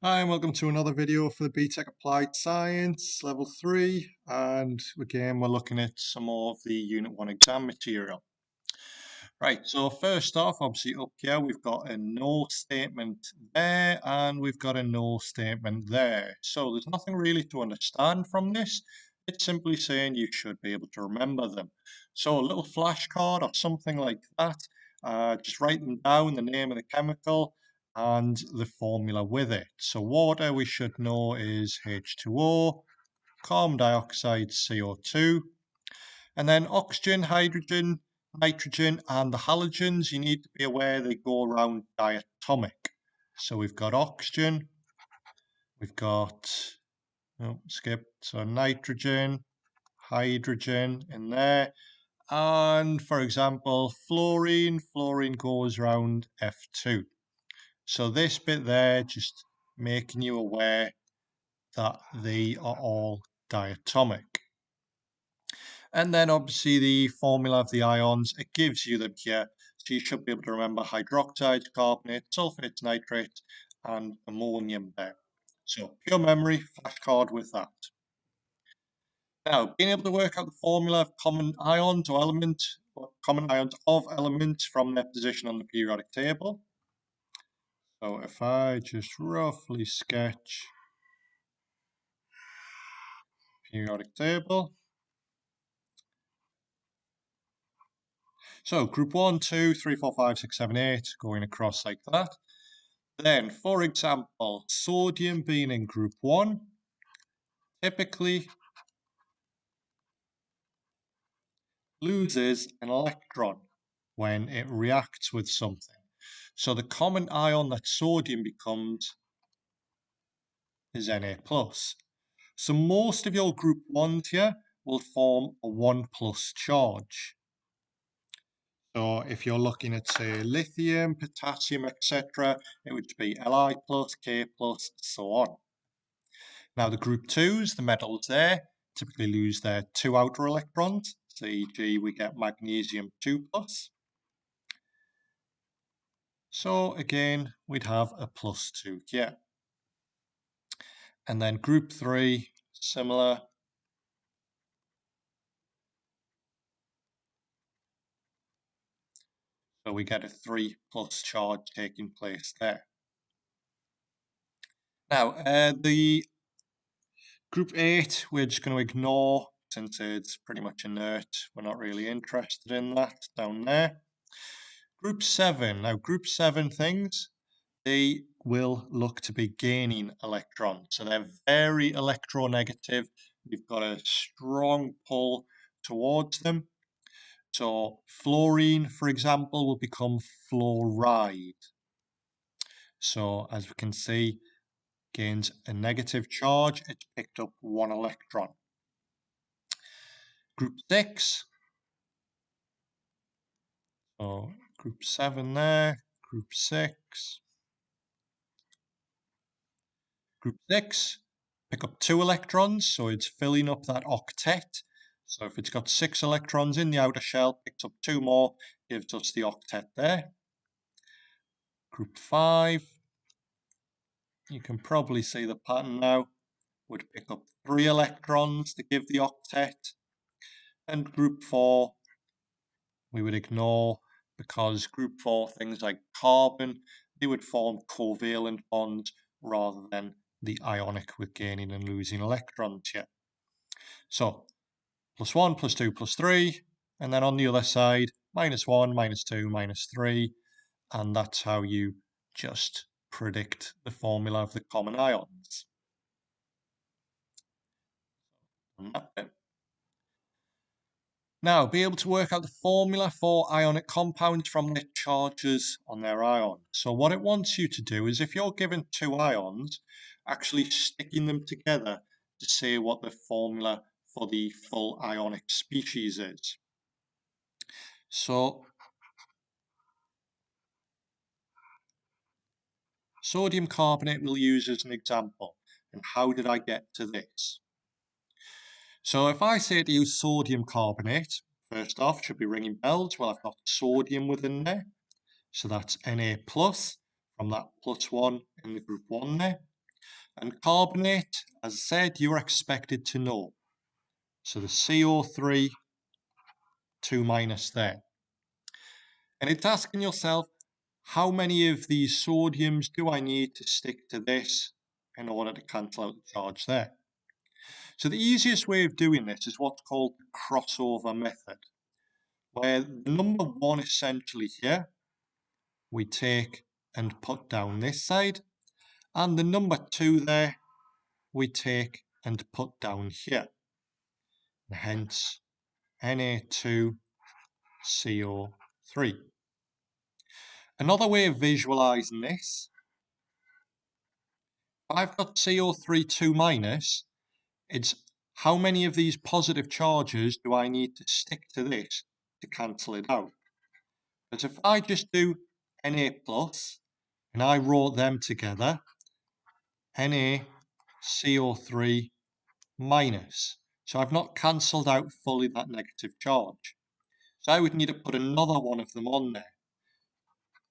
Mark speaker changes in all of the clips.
Speaker 1: Hi, and welcome to another video for the BTEC Applied Science Level 3, and again we're looking at some more of the Unit 1 exam material. Right, so first off, obviously up here we've got a no statement there and we've got a no statement there. So there's nothing really to understand from this. It's simply saying you should be able to remember them. So a little flashcard or something like that, just write them down, the name of the chemical and the formula with it. So water we should know is H2O, carbon dioxide CO2, and then oxygen, hydrogen, nitrogen, and the halogens, you need to be aware they go around diatomic. So we've got oxygen, we've got, so nitrogen, hydrogen in there. And for example, fluorine goes around F2. So this bit there, just making you aware that they are all diatomic. And then obviously the formula of the ions, it gives you them here. So you should be able to remember hydroxide, carbonate, sulfate, nitrate, and ammonium there. So pure memory, flashcard with that. Now, being able to work out the formula of common ions or elements, or common ions of elements from their position on the periodic table. So if I just roughly sketch periodic table. So group 1, 2, 3, 4, 5, 6, 7, 8 going across like that. Then, for example, sodium being in group 1 typically loses an electron when it reacts with something. So the common ion that sodium becomes is Na+. So most of your group 1s here will form a 1+ charge. So if you're looking at, say, lithium, potassium, etc., it would be Li+, K+, so on. Now the group 2s, the metals there, typically lose their 2 outer electrons. So e.g. we get magnesium 2+. So again, we'd have a +2 here. And then group 3, similar. So we get a 3+ charge taking place there. Now, the group 8, we're just going to ignore since it's pretty much inert. We're not really interested in that down there. Group 7, now group 7 things, they will look to be gaining electrons. So they're very electronegative. You've got a strong pull towards them. So fluorine, for example, will become fluoride. So as we can see, gains a negative charge. It's picked up 1 electron. Group 6. So group 7 there, group 6. Group 6, pick up 2 electrons, so it's filling up that octet. So if it's got 6 electrons in the outer shell, picks up 2 more, gives us the octet there. Group 5, you can probably see the pattern now, would pick up 3 electrons to give the octet. And group 4, we would ignore because group 4, things like carbon, they would form covalent bonds rather than the ionic with gaining and losing electrons here. So +1, +2, +3, and then on the other side, -1, -2, -3, and that's how you just predict the formula of the common ions. And that's it. Now, be able to work out the formula for ionic compounds from their charges on their ions. So what it wants you to do is if you're given 2 ions, actually sticking them together to say what the formula for the full ionic species is. So sodium carbonate we'll use as an example. And how did I get to this? So if I say to you sodium carbonate, first off, should be ringing bells. Well, I've got sodium within there. So that's Na plus from that +1 in the group 1 there. And carbonate, as I said, you're expected to know. So the CO3, 2 minus there. And it's asking yourself, how many of these sodiums do I need to stick to this in order to cancel out the charge there? So the easiest way of doing this is what's called the crossover method, where the number 1 essentially here, we take and put down this side, and the number 2 there, we take and put down here. And hence, Na2CO3. Another way of visualizing this, if I've got CO3 2 minus, it's how many of these positive charges do I need to stick to this to cancel it out? Because if I just do Na plus and I wrote them together, NaCO3 minus. So I've not cancelled out fully that negative charge. So I would need to put another one of them on there.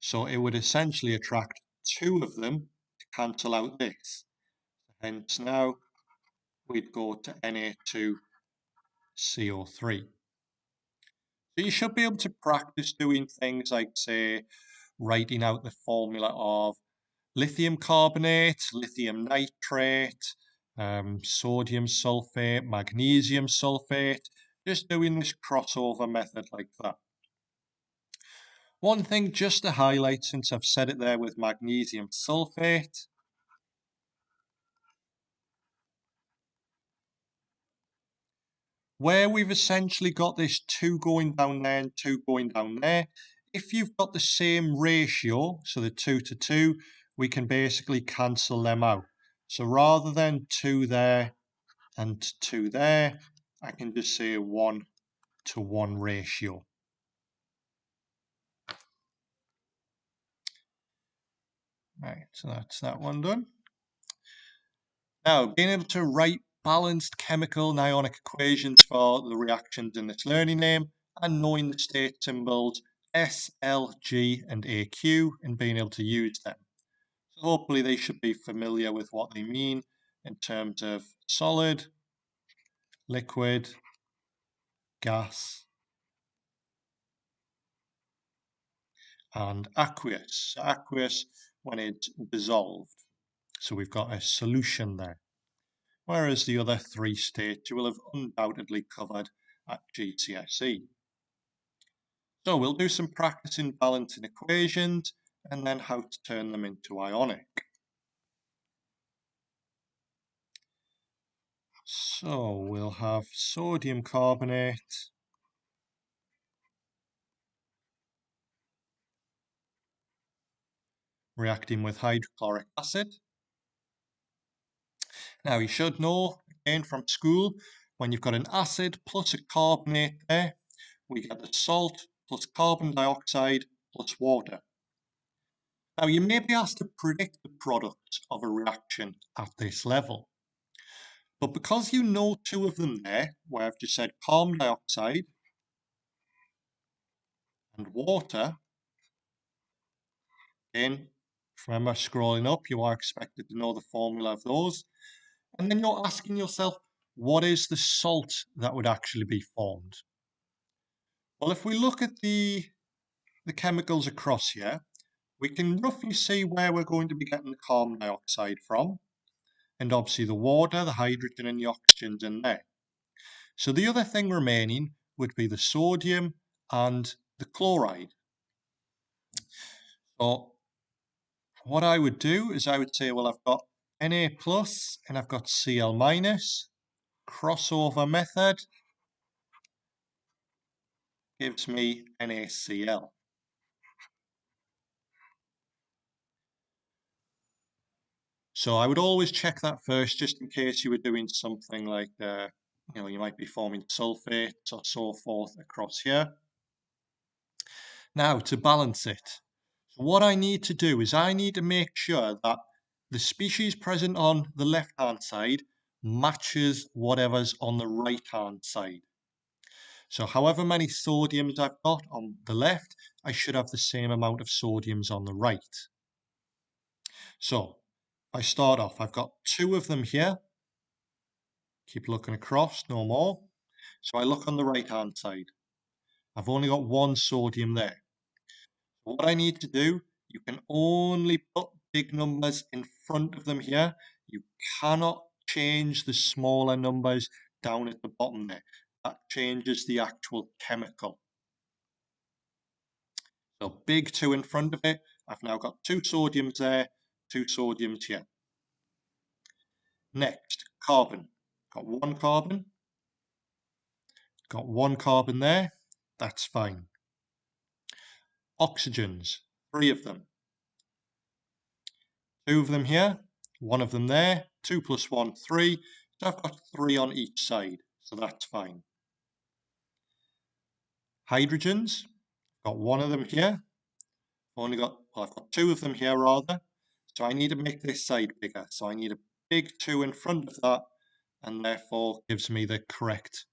Speaker 1: So it would essentially attract 2 of them to cancel out this. Hence now we'd go to Na2CO3. So you should be able to practice doing things like, say, writing out the formula of lithium carbonate, lithium nitrate, sodium sulfate, magnesium sulfate, just doing this crossover method like that. One thing just to highlight, since I've said it there with magnesium sulfate, where we've essentially got this 2 going down there and 2 going down there, if you've got the same ratio, so the 2 to 2, we can basically cancel them out. So rather than 2 there and 2 there, I can just say a 1 to 1 ratio. Right, so that's that one done. Now, being able to write balanced chemical and ionic equations for the reactions in this learning name and knowing the state symbols S, L, G and AQ and being able to use them. So hopefully they should be familiar with what they mean in terms of solid, liquid, gas and aqueous. So aqueous when it's dissolved. So we've got a solution there. Whereas the other 3 states you will have undoubtedly covered at GCSE. So we'll do some practice in balancing equations and then how to turn them into ionic. So we'll have sodium carbonate reacting with hydrochloric acid. Now you should know, again from school, when you've got an acid plus a carbonate there, we get the salt plus carbon dioxide plus water. Now you may be asked to predict the product of a reaction at this level. But because you know 2 of them there, where I've just said carbon dioxide and water, again, remember scrolling up, you are expected to know the formula of those. And then you're asking yourself, what is the salt that would actually be formed? Well, if we look at the chemicals across here, we can roughly see where we're going to be getting the carbon dioxide from. And obviously the water, the hydrogen and the oxygen's in there. So the other thing remaining would be the sodium and the chloride. So what I would do is I would say, well, I've got Na plus and I've got Cl minus. Crossover method gives me NaCl. So I would always check that first, just in case you were doing something like, you might be forming sulfates or so forth across here. Now, to balance it, what I need to do is I need to make sure that the species present on the left-hand side matches whatever's on the right-hand side. So however many sodiums I've got on the left, I should have the same amount of sodiums on the right. So I start off, I've got 2 of them here. Keep looking across, no more. So I look on the right-hand side. I've only got 1 sodium there. What I need to do, you can only put big numbers in front of them here. You cannot change the smaller numbers down at the bottom there. That changes the actual chemical. So big 2 in front of it. I've now got 2 sodiums there, 2 sodiums here. Next, carbon. Got 1 carbon. Got 1 carbon there. That's fine. Oxygens, 3 of them. 2 of them here, 1 of them there. 2 plus 1, 3. So I've got 3 on each side. So that's fine. Hydrogens, got 1 of them here. I've got 2 of them here rather. So I need to make this side bigger. So I need a big 2 in front of that, and therefore gives me the correct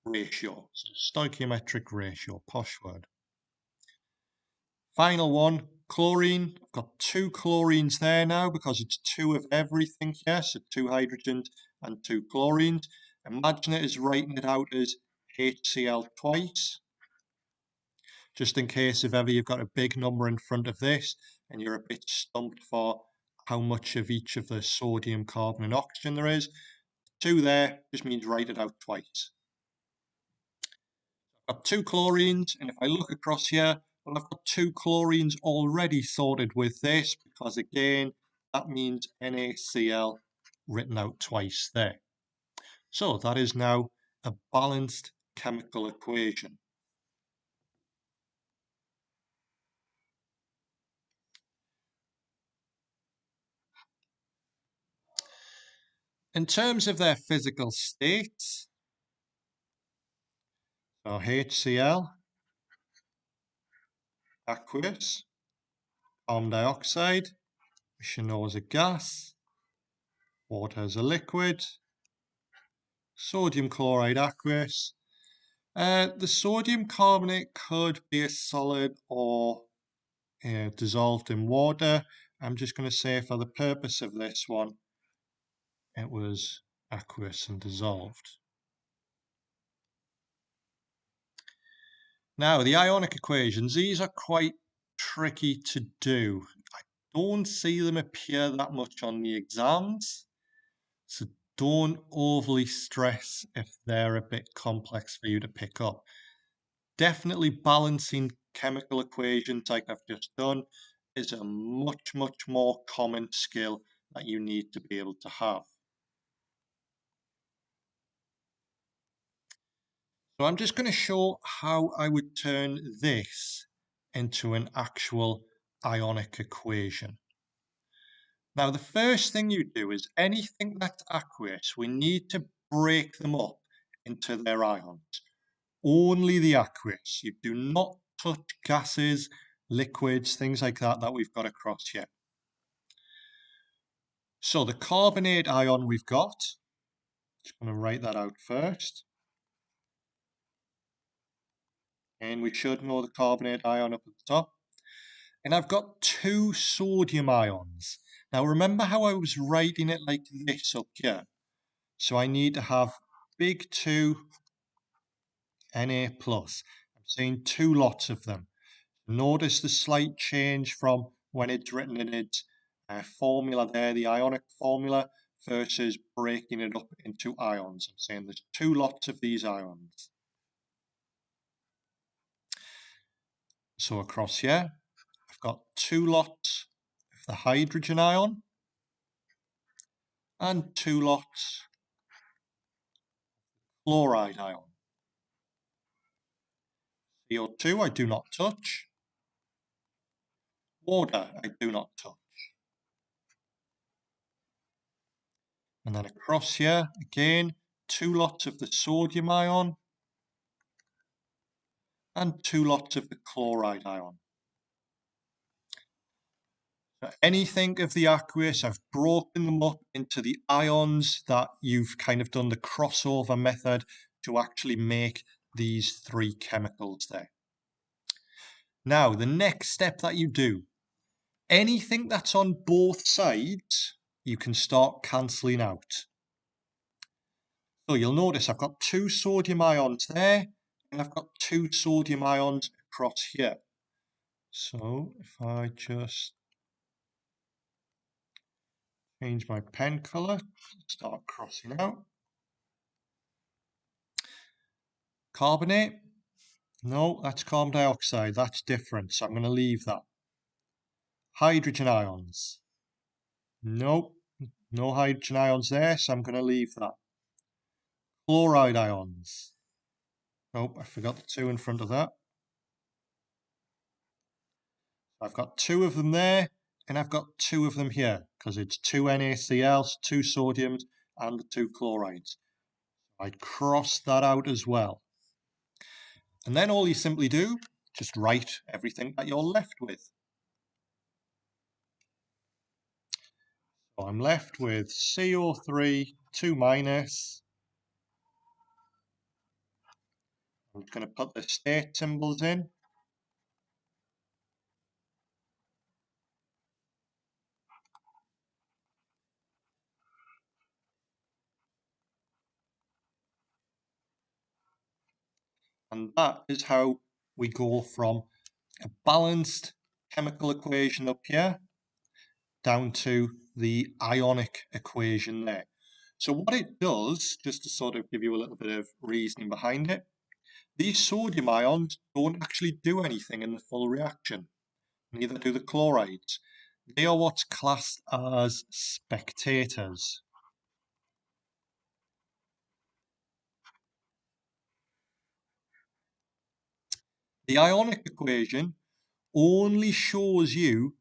Speaker 1: ratio. So stoichiometric ratio, posh word. Final one, chlorine. I've got 2 chlorines there now because it's 2 of everything here. So 2 hydrogens and 2 chlorines. Imagine it as writing it out as HCl twice. Just in case if ever you've got a big number in front of this and you're a bit stumped for how much of each of the sodium, carbon and oxygen there is. 2 there just means write it out twice. I've got 2 chlorines, and if I look across here, well, I've got 2 chlorines already sorted with this because again, that means NaCl written out twice there. So that is now a balanced chemical equation. In terms of their physical states, so HCl, aqueous, carbon dioxide, we should know as a gas, water as a liquid, sodium chloride aqueous. The sodium carbonate could be a solid or dissolved in water. I'm just going to say for the purpose of this one, it was aqueous and dissolved. Now, the ionic equations, these are quite tricky to do. I don't see them appear that much on the exams, so don't overly stress if they're a bit complex for you to pick up. Definitely balancing chemical equations like I've just done is a much more common skill that you need to be able to have. So I'm just going to show how I would turn this into an actual ionic equation. Now, the first thing you do is anything that's aqueous, we need to break them up into their ions. Only the aqueous. You do not touch gases, liquids, things like that we've got across here. So the carbonate ion we've got, just going to write that out first. And we should know the carbonate ion up at the top. And I've got 2 sodium ions. Now remember how I was writing it like this up here? So I need to have big 2 Na+. I'm saying 2 lots of them. Notice the slight change from when it's written in its formula there, the ionic formula, versus breaking it up into ions. I'm saying there's 2 lots of these ions. So across here, I've got 2 lots of the hydrogen ion and 2 lots chloride ion. CO2 I do not touch. Water I do not touch. And then across here, again, 2 lots of the sodium ion and 2 lots of the chloride ion. So anything of the aqueous, I've broken them up into the ions that you've kind of done the crossover method to actually make these 3 chemicals there. Now, the next step that you do, anything that's on both sides, you can start cancelling out. So you'll notice I've got 2 sodium ions there, and I've got 2 sodium ions across here. So if I just change my pen colour, start crossing out. Carbonate? No, that's carbon dioxide. That's different, so I'm going to leave that. Hydrogen ions? Nope, no hydrogen ions there, so I'm going to leave that. Chloride ions? Nope, I forgot the 2 in front of that. I've got 2 of them there, and I've got 2 of them here, because it's 2 NaCl's, 2 sodiums, and the 2 chlorides. I'd cross that out as well. And then all you simply do, just write everything that you're left with. So I'm left with CO3, 2 minus. I'm going to put the state symbols in. And that is how we go from a balanced chemical equation up here down to the ionic equation there. So what it does, just to sort of give you a little bit of reasoning behind it, these sodium ions don't actually do anything in the full reaction. Neither do the chlorides. They are what's classed as spectators. The ionic equation only shows you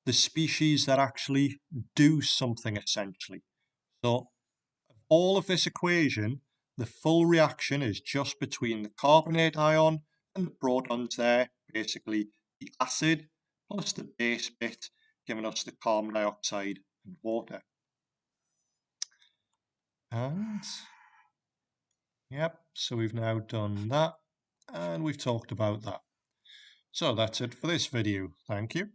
Speaker 1: the species that actually do something essentially. So all of this equation, the full reaction is just between the carbonate ion and the protons there, basically the acid plus the base bit, giving us the carbon dioxide and water. And yep, so we've now done that and we've talked about that. So that's it for this video. Thank you.